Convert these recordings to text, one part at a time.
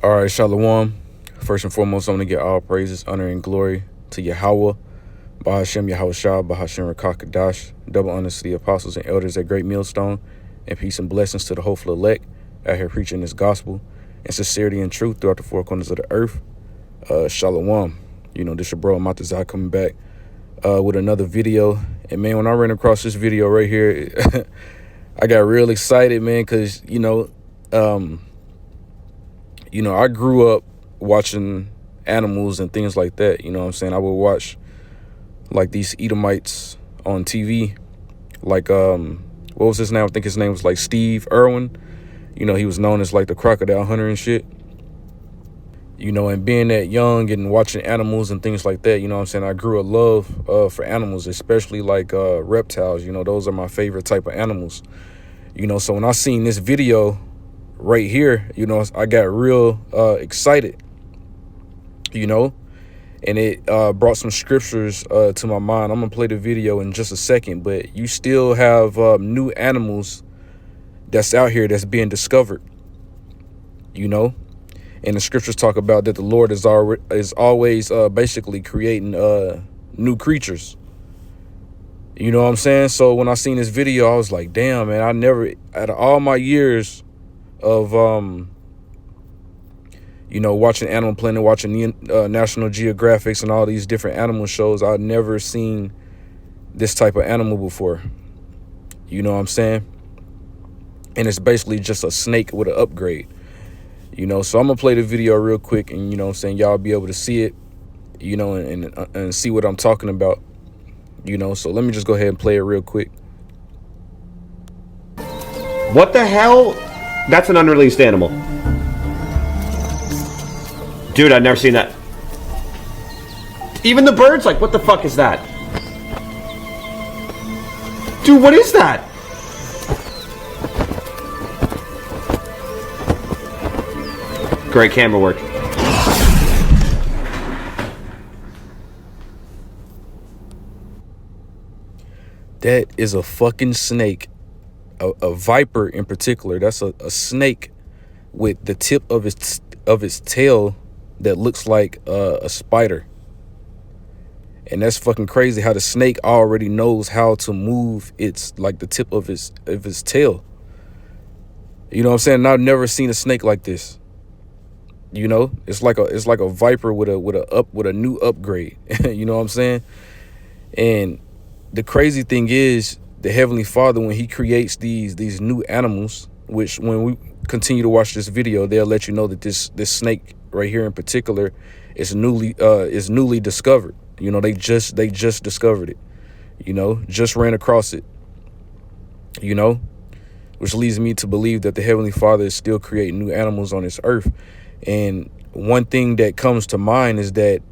All right, Shalom. First and foremost, I'm going to get all praises, honor, and glory to Yahweh, Bahashem Yahweh Shah, Bahashem Rakakadash, double honors to the apostles and elders at Great Millstone, and peace and blessings to the hopeful elect out here preaching this gospel and sincerity and truth throughout the four corners of the earth. Shalom. This your bro, Matazai, coming back with another video. And man, when I ran across this video right here, I got real excited, man, because, I grew up watching animals and things like that. You know what I'm saying? I would watch like these Edomites on TV. Like, what was his name? I think his name was like Steve Irwin. He was known as like the crocodile hunter and shit. And being that young and watching animals and things like that, I'm saying? I grew a love for animals, especially like reptiles. Those are my favorite type of animals. So when I seen this video right here, I got real excited, and it brought some scriptures to my mind. I'm gonna play the video in just a second, but you still have new animals that's out here that's being discovered, and the scriptures talk about that the Lord is always basically creating new creatures. You know what I'm saying? So when I seen this video, I was like, damn, man, I never, out of all my years of watching Animal Planet, watching National Geographics and all these different animal shows, I'd never seen this type of animal before. You know what I'm saying? And it's basically just a snake with an upgrade. So I'm gonna play the video real quick, and y'all be able to see it, and see what I'm talking about. So let me just go ahead and play it real quick. What the hell? That's an unreleased animal. Dude, I've never seen that. Even the birds, like, what the fuck is that? Dude, what is that? Great camera work. That is a fucking snake. A viper in particular. That's a snake with the tip of its tail that looks like a spider. And that's fucking crazy how the snake already knows how to move its, like, the tip of its tail. You know what I'm saying? And I've never seen a snake like this. It's like a viper with a new upgrade. You know what I'm saying? And the crazy thing is, the Heavenly Father, when he creates these new animals, which when we continue to watch this video, they'll let you know that this snake right here in particular is newly discovered. They just discovered it. Just ran across it. Which leads me to believe that the Heavenly Father is still creating new animals on this earth. And one thing that comes to mind is that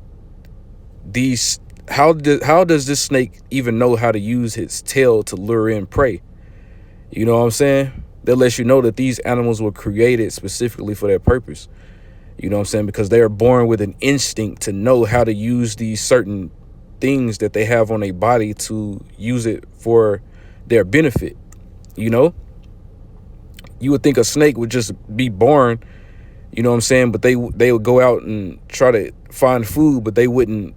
how does this snake even know how to use its tail to lure in prey? You know what I'm saying? That lets you know that these animals were created specifically for that purpose. You know what I'm saying? Because they are born with an instinct to know how to use these certain things that they have on their body to use it for their benefit. You would think a snake would just be born, you know what I'm saying? But they would go out and try to find food, but they wouldn't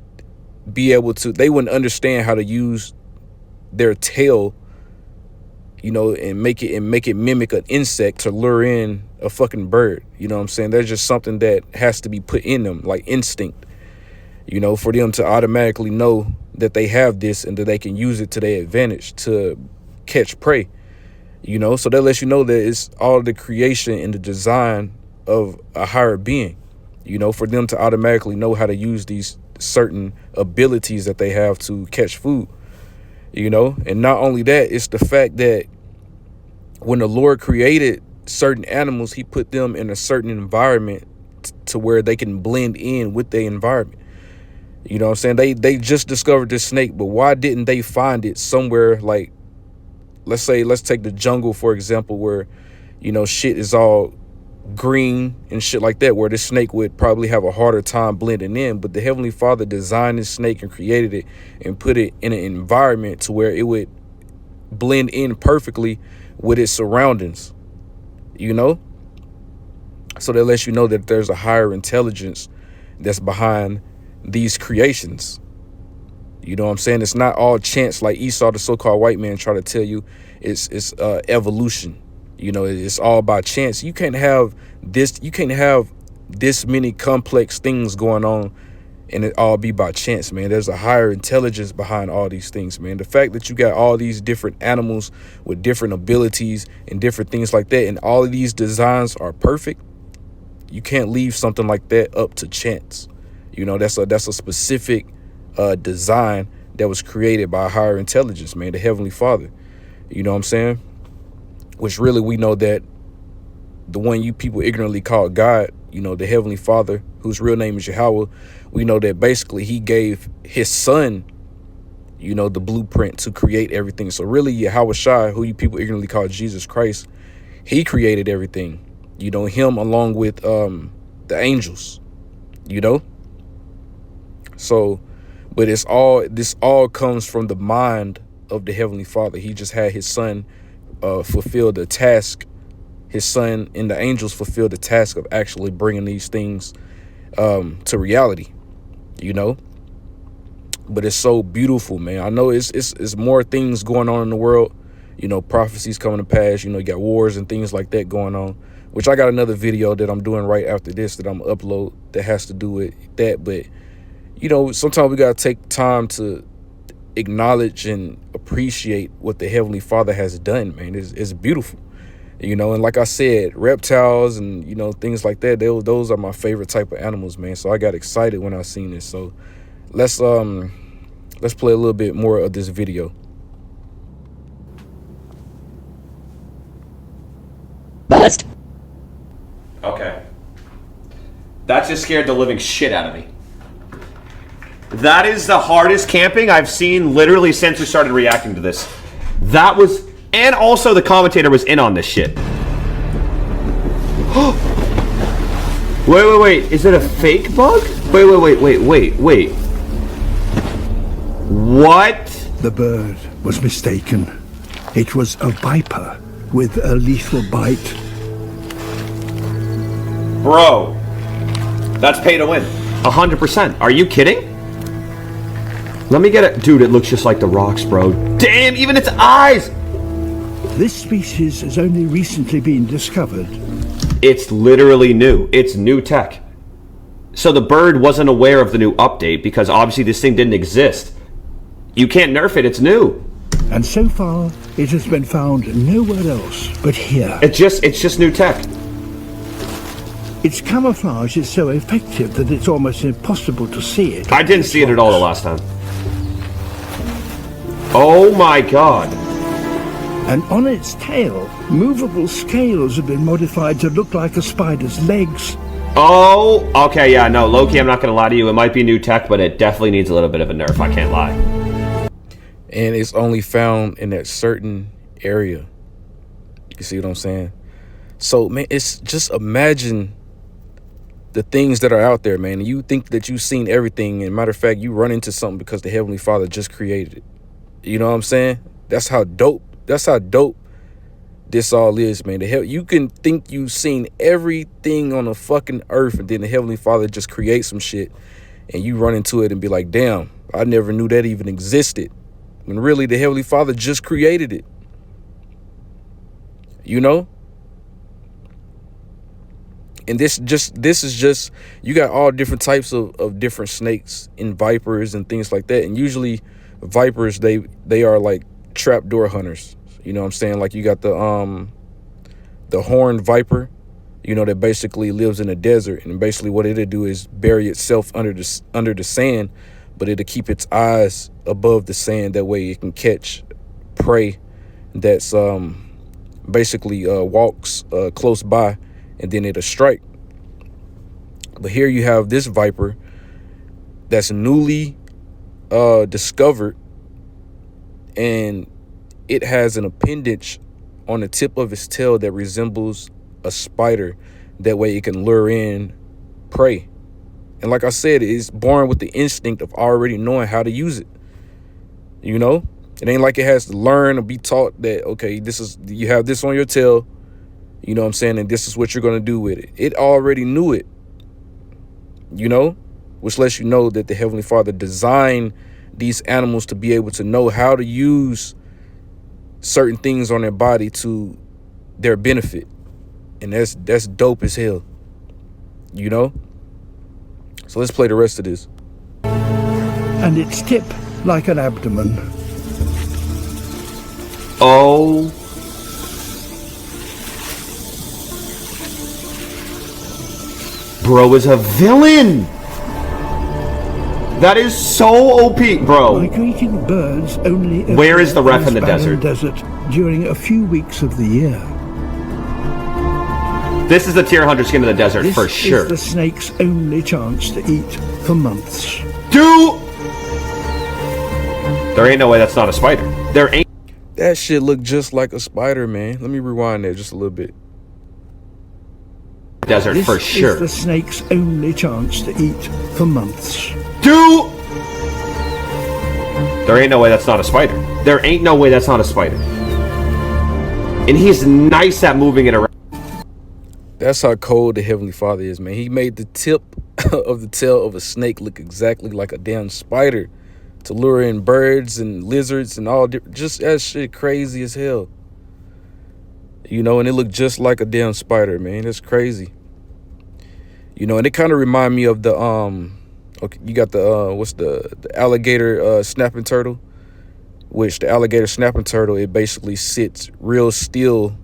wouldn't understand how to use their tail, and make it mimic an insect to lure in a fucking bird. You know what I'm saying? There's just something that has to be put in them, like instinct, for them to automatically know that they have this and that they can use it to their advantage to catch prey. So that lets you know that it's all the creation and the design of a higher being, for them to automatically know how to use these certain abilities that they have to catch food, and not only that, it's the fact that when the Lord created certain animals, he put them in a certain environment to where they can blend in with the environment. You know what I'm saying? They just discovered this snake, but why didn't they find it somewhere, like, let's take the jungle, for example, where, shit is all green and shit like that, where this snake would probably have a harder time blending in. But the Heavenly Father designed this snake and created it and put it in an environment to where it would blend in perfectly with its surroundings. So that lets you know that there's a higher intelligence that's behind these creations. You know what I'm saying? It's not all chance like Esau, the so-called white man, try to tell you. It's evolution. You know, it's all by chance. You can't have this. You can't have this many complex things going on and it all be by chance, man. There's a higher intelligence behind all these things, man. The fact that you got all these different animals with different abilities and different things like that, and all of these designs are perfect, you can't leave something like that up to chance. You know, that's a specific design that was created by a higher intelligence, man, the Heavenly Father. You know what I'm saying? Which really we know that the one you people ignorantly call God, you know, the Heavenly Father, whose real name is Yahweh, we know that basically he gave his son, you know, the blueprint to create everything. So really Yahweh Shai, who you people ignorantly call Jesus Christ, he created everything. You know, him along with the angels, you know. So, but this all comes from the mind of the Heavenly Father. He just had his son fulfill the task. His son and the angels fulfilled the task of actually bringing these things to reality, you know. But it's so beautiful, man. I know it's more things going on in the world, you know, prophecies coming to pass. You know, you got wars and things like that going on, which I got another video that I'm doing right after this that I'm gonna upload that has to do with that. But, you know, sometimes we got to take time to acknowledge and appreciate what the Heavenly Father has done, man. It's beautiful, you know. And like I said, reptiles and, you know, things like that, those are my favorite type of animals, man. So I got excited when I seen this. So let's play a little bit more of this video. Bust. Okay. That just scared the living shit out of me. That is the hardest camping I've seen literally since we started reacting to this. That was... And also the commentator was in on this shit. Wait. Is it a fake bug? Wait. What? The bird was mistaken. It was a viper with a lethal bite. Bro. That's pay to win. 100%. Are you kidding? Let me get it. Dude, it looks just like the rocks, bro. Damn, even its eyes! This species has only recently been discovered. It's literally new. It's new tech. So the bird wasn't aware of the new update because obviously this thing didn't exist. You can't nerf it, it's new. And so far, it has been found nowhere else but here. It's just new tech. Its camouflage is so effective that it's almost impossible to see it. I didn't see it at all the last time. Oh my god. And on its tail, movable scales have been modified to look like a spider's legs. Oh, okay, yeah, no, low-key, I'm not gonna lie to you. It might be new tech, but it definitely needs a little bit of a nerf, I can't lie. And it's only found in that certain area. You see what I'm saying? So, man, it's just imagine the things that are out there, man. You think that you've seen everything, and matter of fact, you run into something because the Heavenly Father just created it. You know what I'm saying? That's how dope this all is, man. You can think you've seen everything on the fucking earth, and then the Heavenly Father just creates some shit, and you run into it and be like, damn, I never knew that even existed. When really the Heavenly Father just created it. You know? And this is just, you got all different types of different snakes and vipers and things like that. And usually vipers, they are like trapdoor hunters. You know what I'm saying? Like you got the horned viper, you know, that basically lives in the desert, and basically what it'll do is bury itself under the sand, but it'll keep its eyes above the sand. That way it can catch prey that's basically walks close by, and then it'll strike. But here you have this viper that's newly discovered, and it has an appendage on the tip of its tail that resembles a spider. That way it can lure in prey. And like I said, it's born with the instinct of already knowing how to use it. You know? It ain't like it has to learn or be taught that, okay, you have this on your tail, You know what I'm saying? And this is what you're going to do with it. It already knew it, which lets you know that the Heavenly Father designed these animals to be able to know how to use certain things on their body to their benefit. And that's dope as hell, So let's play the rest of this. And its tip like an abdomen. Oh. Bro is a villain. That is so OP, bro. Migrating birds only Where is the ref in the desert? During a few weeks of the year. This is the tier 100 skin in the desert for sure. This is the snake's only chance to eat for months. Dude! There ain't no way that's not a spider. There ain't. That shit look just like a spider, man. Let me rewind that just a little bit. Desert this for sure. This is the snake's only chance to eat for months. Dude! There ain't no way that's not a spider. There ain't no way that's not a spider. And he's nice at moving it around. That's how cold the Heavenly Father is, man. He made the tip of the tail of a snake look exactly like a damn spider to lure in birds and lizards and all. Just that shit crazy as hell. And it looked just like a damn spider, man. That's crazy. And it kind of remind me of the okay, you got the what's the alligator snapping turtle, which the alligator snapping turtle, it basically sits real still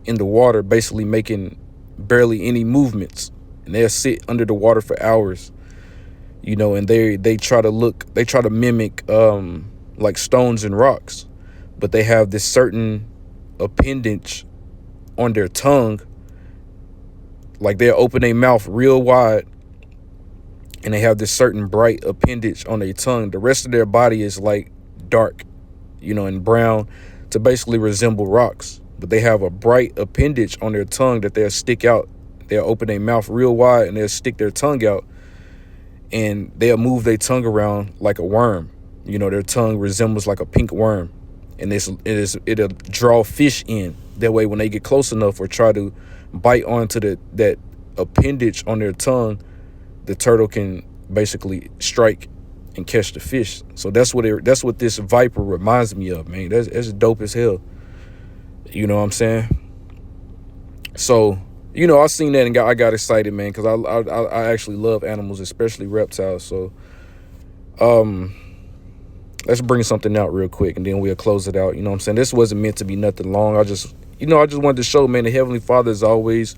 in the water, basically making barely any movements, and they'll sit under the water for hours, and they try to mimic like stones and rocks, but they have this certain appendage on their tongue. Like they'll open their mouth real wide and they have this certain bright appendage on their tongue. The rest of their body is like dark, and brown to basically resemble rocks. But they have a bright appendage on their tongue that they'll stick out. They'll open their mouth real wide and they'll stick their tongue out and they'll move their tongue around like a worm. Their tongue resembles like a pink worm, and it'll draw fish in. That way, when they get close enough or try to bite onto that appendage on their tongue, the turtle can basically strike and catch the fish. So that's what this viper reminds me of, man. That's dope as hell. You know what I'm saying? So, I seen that and I got excited, man, because I actually love animals, especially reptiles. So, let's bring something out real quick and then we'll close it out. You know what I'm saying? This wasn't meant to be nothing long. I just wanted to show, man, the Heavenly Father is always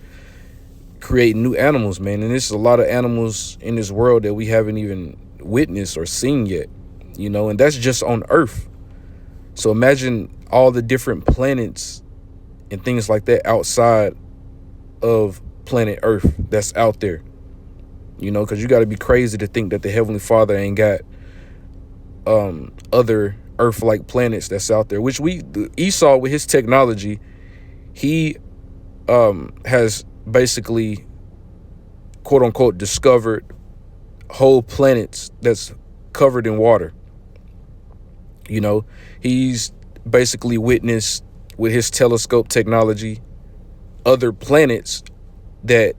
creating new animals, man. And there's a lot of animals in this world that we haven't even witnessed or seen yet, and that's just on Earth. So imagine all the different planets and things like that outside of planet Earth that's out there, because you got to be crazy to think that the Heavenly Father ain't got other Earth-like planets that's out there, which Esau, with his technology, he has basically, quote unquote, discovered whole planets that's covered in water. He's basically witnessed with his telescope technology other planets that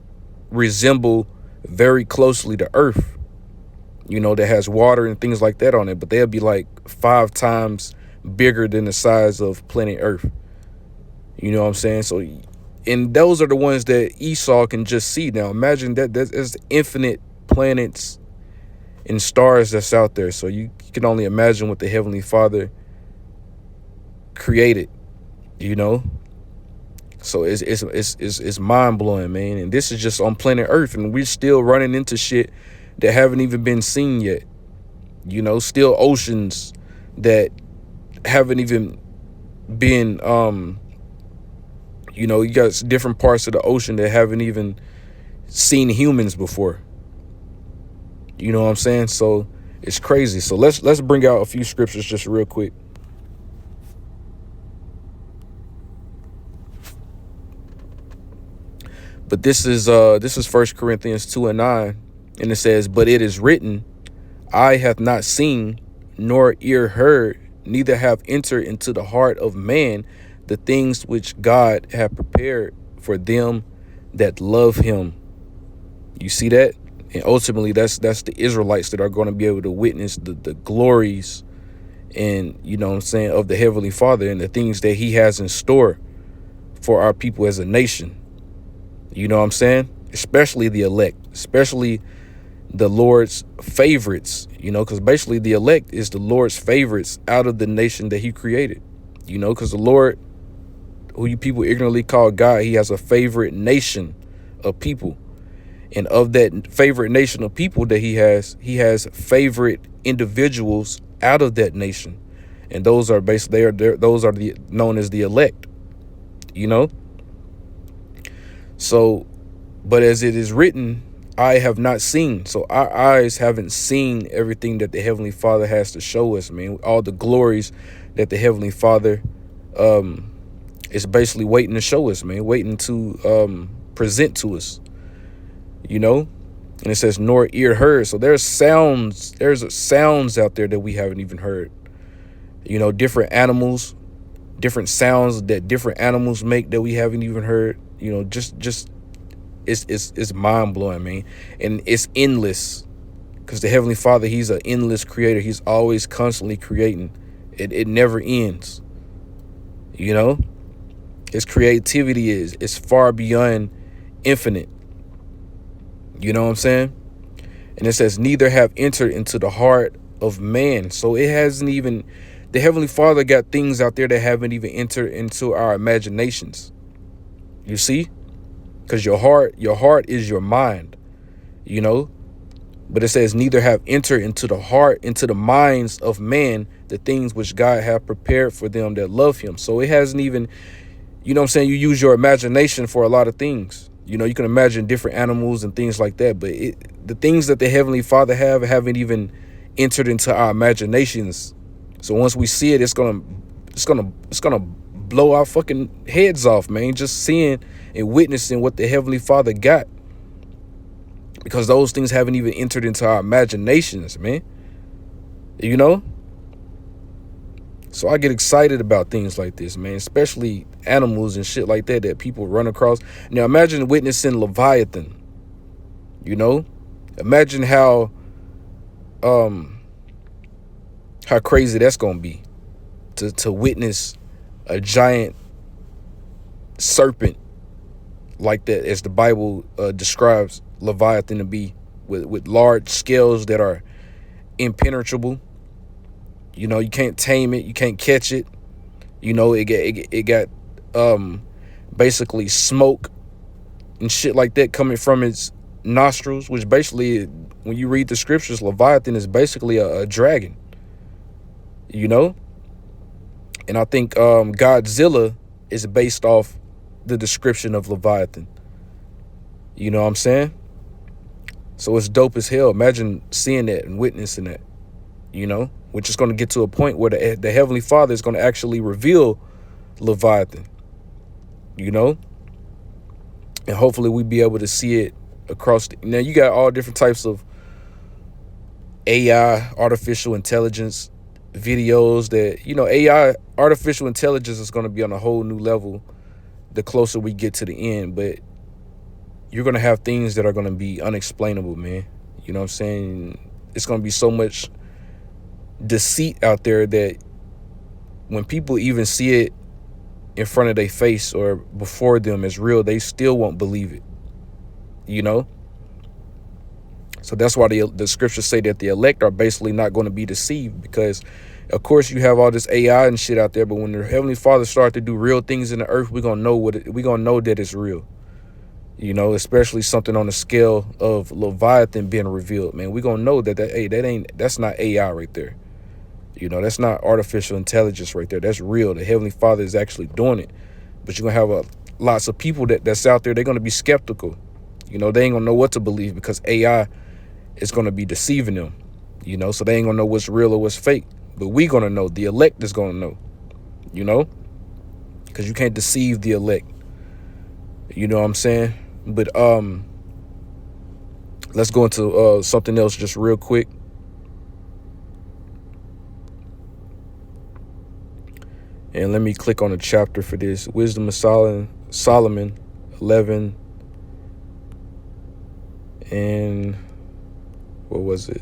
resemble very closely to Earth, that has water and things like that on it, but they'll be like 5 times bigger than the size of planet Earth. You know what I'm saying? So, and those are the ones that Esau can just see. Now, imagine there's infinite planets and stars that's out there. So you can only imagine what the Heavenly Father created, So it's mind blowing, man. And this is just on planet Earth, and we're still running into shit that haven't even been seen yet. Still oceans that haven't even been you got different parts of the ocean that haven't even seen humans before. You know what I'm saying? So it's crazy. So let's bring out a few scriptures just real quick. But this is 1 Corinthians 2:9, and it says, "But it is written, eye hath not seen, nor ear heard, neither have entered into the heart of man the things which God hath prepared for them that love him. You see that? And ultimately, that's the Israelites that are going to be able to witness the glories and, you know what I'm saying, of the Heavenly Father and the things that he has in store for our people as a nation. You know what I'm saying? Especially the elect, especially the Lord's favorites, you know, because basically the elect is the Lord's favorites out of the nation that he created, you know, because the Lord, who you people ignorantly call God, he has a favorite nation of people. And of that favorite nation of people that he has favorite individuals out of that nation. And those are basically, those are the known as the elect, you know. So, but as it is written, I have not seen. So our eyes haven't seen everything that the Heavenly Father has to show us, man. All the glories that the Heavenly Father is basically waiting to show us, man. Waiting to present to us, you know. And it says, nor ear heard. So there's sounds out there that we haven't even heard. You know, different animals, different sounds that different animals make that we haven't even heard. You know, just it's mind blowing, man. And it's endless, because the Heavenly Father, he's an endless creator. He's always constantly creating. It never ends. You know, his creativity is far beyond infinite. You know what I'm saying? And it says, neither have entered into the heart of man. So it hasn't even, the Heavenly Father got things out there that haven't even entered into our imaginations. You see? Because your heart is your mind, you know? But it says, neither have entered into the heart, into the minds of man, the things which God have prepared for them that love him. So it hasn't even, you know what I'm saying? You use your imagination for a lot of things. You know, you can imagine different animals and things like that, but the things that the Heavenly Father haven't even entered into our imaginations. So once we see it, it's gonna blow our fucking heads off, man. Just seeing and witnessing what the Heavenly Father got, because those things haven't even entered into our imaginations, man. You know. So I get excited about things like this, man, especially animals and shit like that people run across. Now imagine witnessing Leviathan, you know? Imagine how crazy that's going to be to witness a giant serpent like that, as the Bible describes Leviathan to be, with large scales that are impenetrable. You know, you can't tame it, you can't catch it. You know, it got basically smoke and shit like that coming from its nostrils, which basically, when you read the scriptures, Leviathan is basically a dragon. You know? And I think Godzilla is based off the description of Leviathan. You know what I'm saying? So it's dope as hell. Imagine seeing that and witnessing that, you know, which is going to get to a point where the Heavenly Father is going to actually reveal Leviathan, you know, and hopefully we be able to see it across now you got all different types of AI, artificial intelligence videos that, you know, AI, artificial intelligence is going to be on a whole new level the closer we get to the end. But you're going to have things that are going to be unexplainable, man. You know what I'm saying? It's going to be so much deceit out there that when people even see it in front of their face or before them as real, they still won't believe it, you know? So that's why the scriptures say that the elect are basically not going to be deceived, because of course you have all this AI and shit out there, but when the Heavenly Father starts to do real things in the earth, we're going to know we're going to know that it's real. You know, especially something on the scale of Leviathan being revealed, man. We're going to know that's not AI right there. You know, that's not artificial intelligence right there. That's real. The Heavenly Father is actually doing it. But you're going to have lots of people that's out there, they're going to be skeptical. You know, they ain't going to know what to believe because AI is going to be deceiving them. You know, so they ain't going to know what's real or what's fake. But we going to know. The elect is going to know. You know? Because you can't deceive the elect. You know what I'm saying? But let's go into something else just real quick. And let me click on the chapter for this. Wisdom of Solomon 11. And what was it?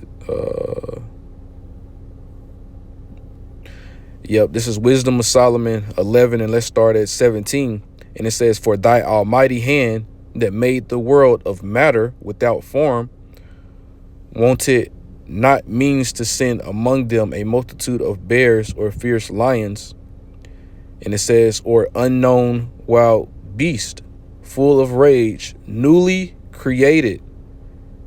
Yep, this is Wisdom of Solomon 11, and let's start at 17. And it says, for thy almighty hand that made the world of matter without form, wanted not means to send among them a multitude of bears or fierce lions. And it says, or unknown wild beast, full of rage, newly created,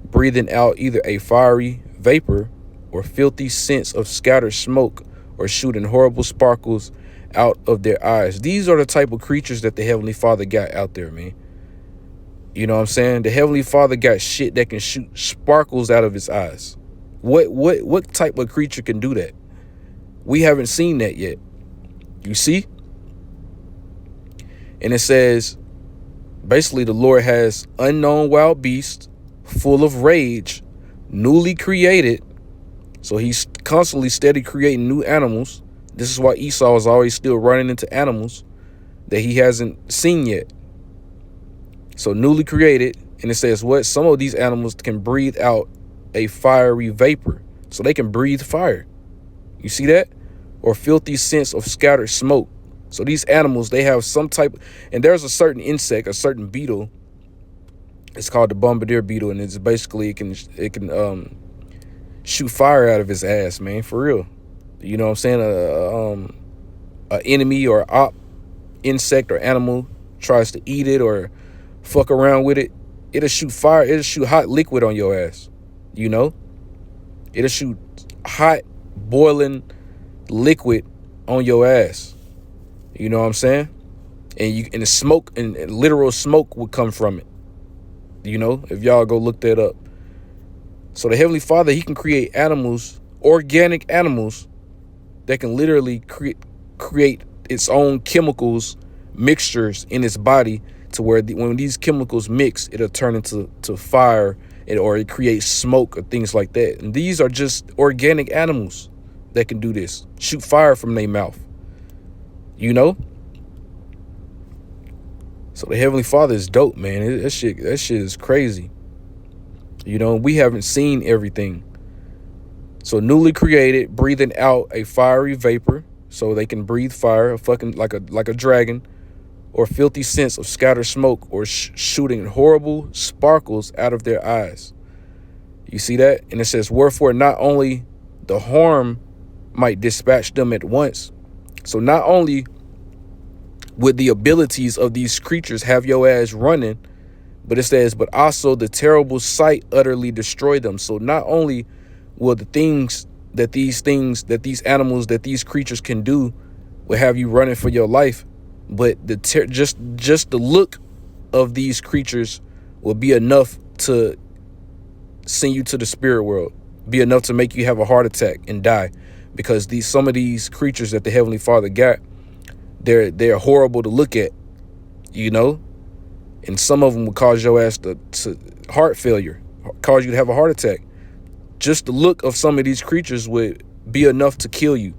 breathing out either a fiery vapor or filthy scents of scattered smoke, or shooting horrible sparkles out of their eyes. These are the type of creatures that the Heavenly Father got out there, man. You know what I'm saying? The Heavenly Father got shit that can shoot sparkles out of his eyes. What type of creature can do that? We haven't seen that yet. You see? And it says, basically, the Lord has unknown wild beasts, full of rage, newly created. So he's constantly steady creating new animals. This is why Esau is always still running into animals that he hasn't seen yet. So newly created, and it says what? Some of these animals can breathe out a fiery vapor. So they can breathe fire. You see that? Or filthy scents of scattered smoke. So these animals, they have some type, and there's a certain insect, a certain beetle. It's called the bombardier beetle, and it's basically it can shoot fire out of his ass, man, for real. You know what I'm saying? A enemy or insect or animal tries to eat it or fuck around with it, it'll shoot fire. It'll shoot hot liquid on your ass. You know, it'll shoot hot boiling liquid on your ass. You know what I'm saying? And the smoke and literal smoke would come from it. You know, if y'all go look that up. So the Heavenly Father, he can create animals, organic animals, that can literally create its own chemicals, mixtures in its body, to where when these chemicals mix, it'll turn into fire, or it creates smoke or things like that. And these are just organic animals that can do this, shoot fire from their mouth. You know? So the Heavenly Father is dope, man. That shit is crazy. You know, we haven't seen everything. So newly created, breathing out a fiery vapor, so they can breathe fire, fucking like a dragon, or filthy scents of scattered smoke, or shooting horrible sparkles out of their eyes. You see that? And it says, wherefore not only the harm might dispatch them at once. So not only would the abilities of these creatures have your ass running, but it says, but also the terrible sight utterly destroy them. So not only will the things that these animals, that these creatures can do will have you running for your life, but just the look of these creatures will be enough to send you to the spirit world, be enough to make you have a heart attack and die, because some of these creatures that the Heavenly Father got, they're horrible to look at, you know. And some of them will cause your ass to heart failure, cause you to have a heart attack. Just the look of some of these creatures would be enough to kill you.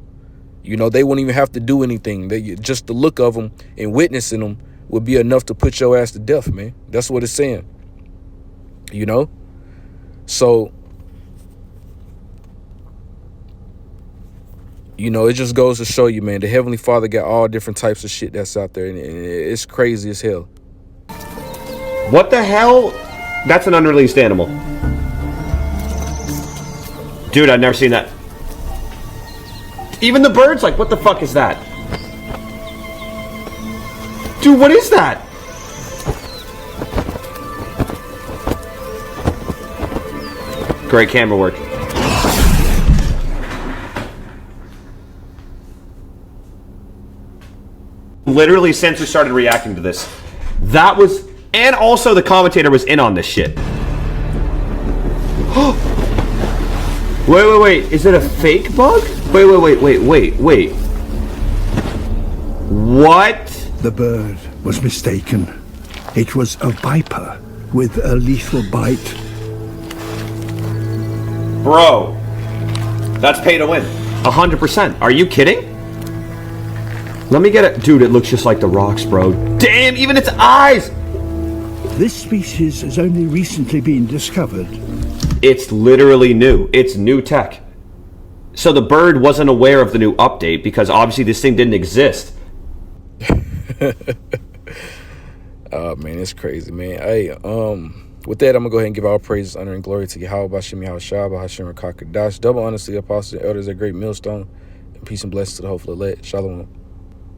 You know, they wouldn't even have to do anything. Just the look of them and witnessing them would be enough to put your ass to death, man. That's what it's saying. You know? So, you know, it just goes to show you, man, the Heavenly Father got all different types of shit that's out there, and it's crazy as hell. What the hell? That's an unreleased animal. Dude, I've never seen that. Even the birds, like, what the fuck is that? Dude, what is that? Great camera work. Literally, since we started reacting to this, that was... And also the commentator was in on this shit. Wait. Is it a fake bug? Wait. What? The bird was mistaken. It was a viper with a lethal bite. Bro. That's pay to win. 100%. Are you kidding? Let me get it. Dude, it looks just like the rocks, bro. Damn, even its eyes. This species has only recently been discovered. It's literally new. It's new tech. So the bird wasn't aware of the new update because obviously this thing didn't exist. Oh man, it's crazy, man. Hey, with that, I'm gonna go ahead and give all praises, honor, and glory to Yahweh, Bashim, Yahushua, Hashem, Rakakadash. Double honors to the apostles and elders, a great millstone, and peace and blessings to the hopeful elect. Shalom.